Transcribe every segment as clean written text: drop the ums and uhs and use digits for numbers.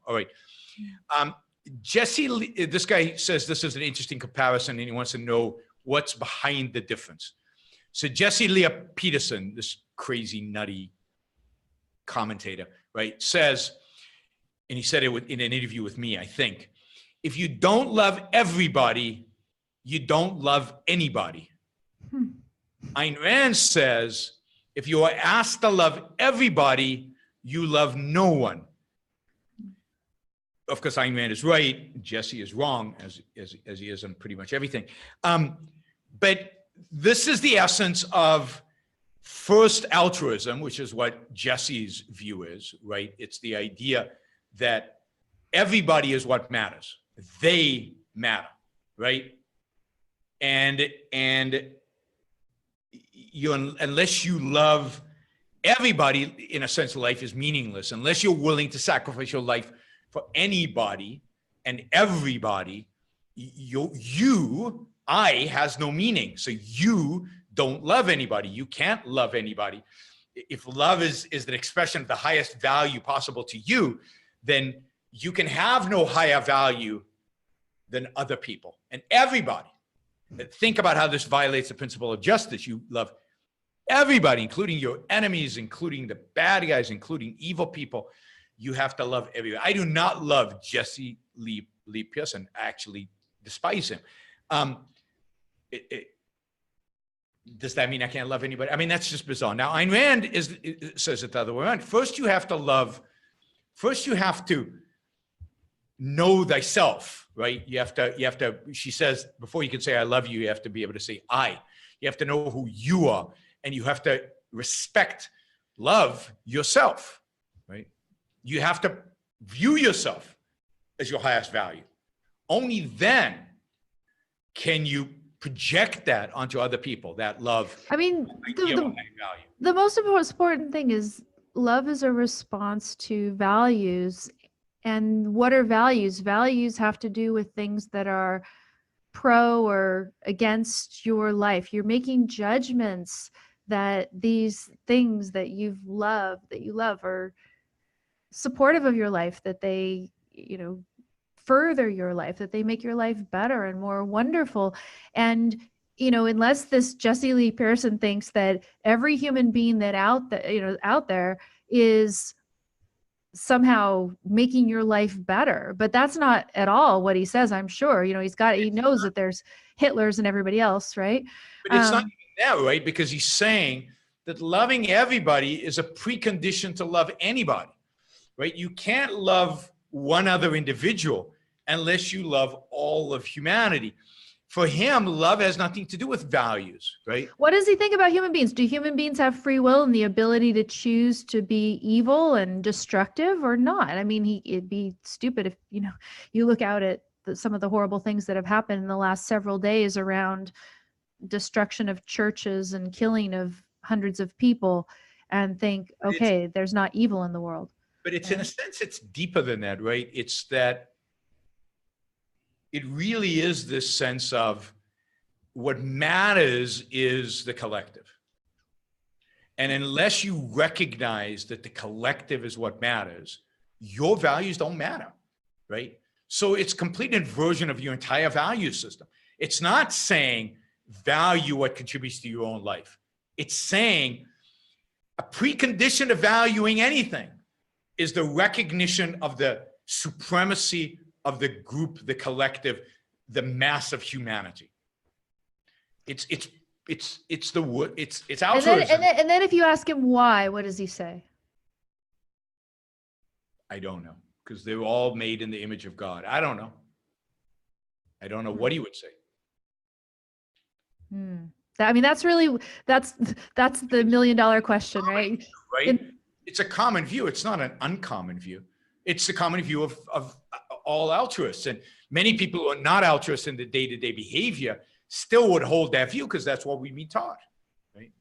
All right. Jesse, this guy says this is an interesting comparison, and he wants to know what's behind the difference. So Jesse Lee Peterson, this crazy, nutty commentator, right, says, and he said it in an interview with me, I think, if you don't love everybody, you don't love anybody. Ayn Rand says, if you are asked to love everybody, you love no one. Of course, Ayn Rand is right. Jesse is wrong, as he is on pretty much everything. But this is the essence of first altruism, which is what Jesse's view is, right? It's the idea that everybody is what matters. They matter, right? And unless you love everybody, in a sense, life is meaningless. Unless you're willing to sacrifice your life for anybody and everybody, I has no meaning. So you don't love anybody. You can't love anybody. If love is the expression of the highest value possible to you, then you can have no higher value than other people and everybody. Think about how this violates the principle of justice. You love everybody, including your enemies, including the bad guys, including evil people. You have to love everybody. I do not love Jesse Lee Peterson. I actually despise him. Does that mean I can't love anybody? I mean, that's just bizarre. Now, Ayn Rand says it the other way around. First, you have to know thyself, right? You have to, she says, before you can say I love you, you have to be able to say I. You have to know who you are, and you have to love yourself, right? You have to view yourself as your highest value. Only then can you project that onto other people, that love. I mean, the most important thing is love is a response to values. And what are values? Values have to do with things that are pro or against your life. You're making judgments that these things that you love are supportive of your life, that they, further your life, that they make your life better and more wonderful. And, unless this Jesse Lee Peterson thinks that every human being that out there is somehow making your life better, but that's not at all what he says. I'm sure, he knows that there's Hitlers and everybody else, right? But it's not even that, right? Because he's saying that loving everybody is a precondition to love anybody, right? You can't love one other individual unless you love all of humanity. For him, love has nothing to do with values, right? What does he think about human beings? Do human beings have free will and the ability to choose to be evil and destructive or not? I mean, it'd be stupid if, you look out at some of the horrible things that have happened in the last several days around destruction of churches and killing of hundreds of people and think, okay, there's not evil in the world. But it's, in a sense, it's deeper than that, right? It's that it really is this sense of what matters is the collective. And unless you recognize that the collective is what matters, your values don't matter, right? So it's complete inversion of your entire value system. It's not saying value what contributes to your own life. It's saying a precondition of valuing anything is the recognition of the supremacy of the group, the collective, the mass of humanity. It's altruism. And then if you ask him why, what does he say? I don't know, because they were all made in the image of God. I don't know. I don't know what he would say. I mean, that's the $1 million question, right? Right. It's a common view. It's not an uncommon view. It's the common view of all altruists. And many people who are not altruists in the day-to-day behavior still would hold that view because that's what we've been taught, right?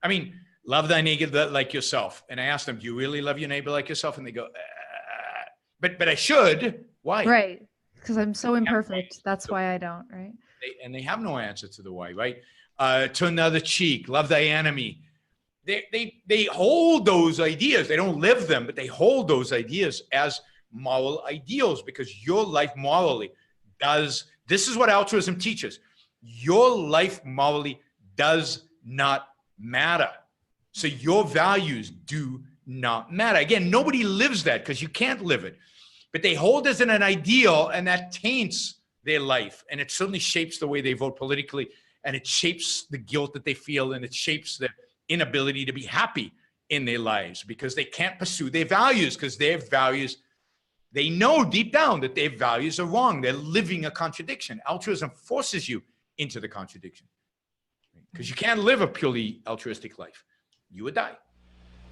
I mean, love thy neighbor like yourself. And I asked them, do you really love your neighbor like yourself? And they go, but I should. Why? Right. Because I'm so imperfect. That's why I don't, right? And they have no answer to the why, right? Turn the other cheek, love thy enemy. They hold those ideas. They don't live them, but they hold those ideas as moral ideals, because your life morally does, this is what altruism teaches. Your life morally does not matter. So your values do not matter. Again, nobody lives that because you can't live it, but they hold as an ideal, and that taints their life. And it certainly shapes the way they vote politically, and it shapes the guilt that they feel, and it shapes their inability to be happy in their lives because they can't pursue their values, because their values, they know deep down that their values are wrong. They're living a contradiction. Altruism forces you into the contradiction because you can't live a purely altruistic life. You would die.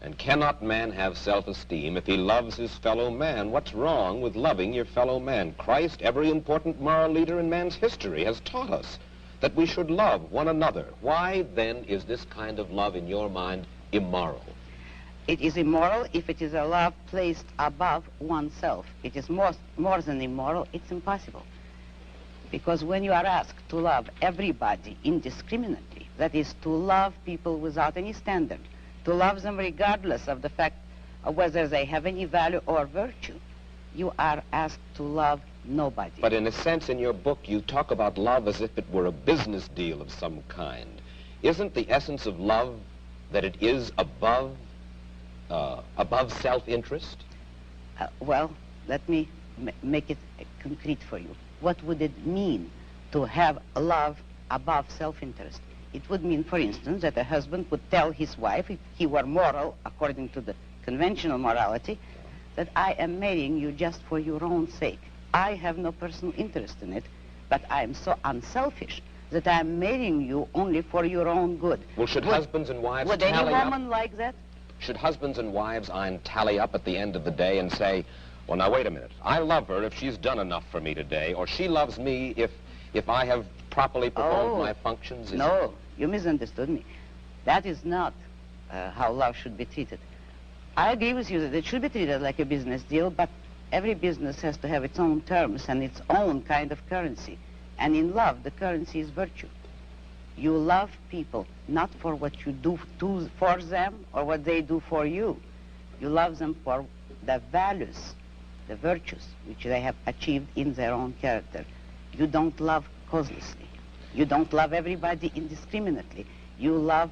And cannot man have self-esteem if he loves his fellow man? What's wrong with loving your fellow man? Christ, every important moral leader in man's history, has taught us that we should love one another. Why then is this kind of love in your mind immoral? It is immoral if it is a love placed above oneself. It is more than immoral, it's impossible. Because when you are asked to love everybody indiscriminately, that is to love people without any standard, to love them regardless of the fact of whether they have any value or virtue, you are asked to love nobody. But in a sense, in your book, you talk about love as if it were a business deal of some kind. Isn't the essence of love that it is above self-interest? Well, let me make it concrete for you. What would it mean to have love above self-interest? It would mean, for instance, that a husband would tell his wife, if he were moral, according to the conventional morality, that I am marrying you just for your own sake. I have no personal interest in it, but I am so unselfish that I am marrying you only for your own good. Well, should husbands and wives would tally any up? woman like that? Should husbands and wives tally up at the end of the day and say, well, now, wait a minute. I love her if she's done enough for me today, or she loves me if I have properly performed my functions? No, you misunderstood me. That is not how love should be treated. I agree with you that it should be treated like a business deal, but every business has to have its own terms and its own kind of currency. And in love, the currency is virtue. You love people not for what you do for them or what they do for you. You love them for the values, the virtues which they have achieved in their own character. You don't love causelessly. You don't love everybody indiscriminately. You love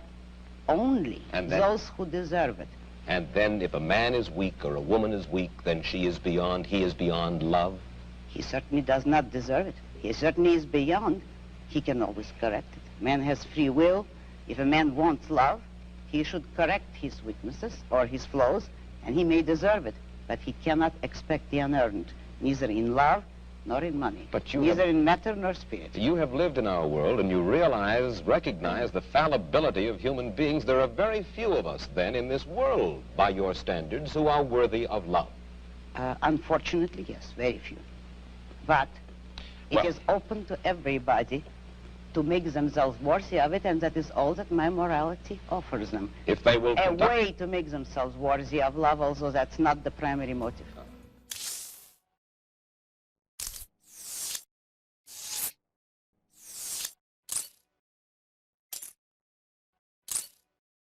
only those who deserve it. And then if a man is weak or a woman is weak, then he is beyond love? He certainly does not deserve it. He certainly is beyond. He can always correct it. Man has free will. If a man wants love, he should correct his weaknesses or his flaws, and he may deserve it. But he cannot expect the unearned, neither in love nor in money, neither in matter nor spirit. You have lived in our world, and you recognize the fallibility of human beings. There are very few of us, then, in this world, by your standards, who are worthy of love. Unfortunately, yes, very few. But it is open to everybody to make themselves worthy of it, and that is all that my morality offers them. If they will a way to make themselves worthy of love, although that's not the primary motive.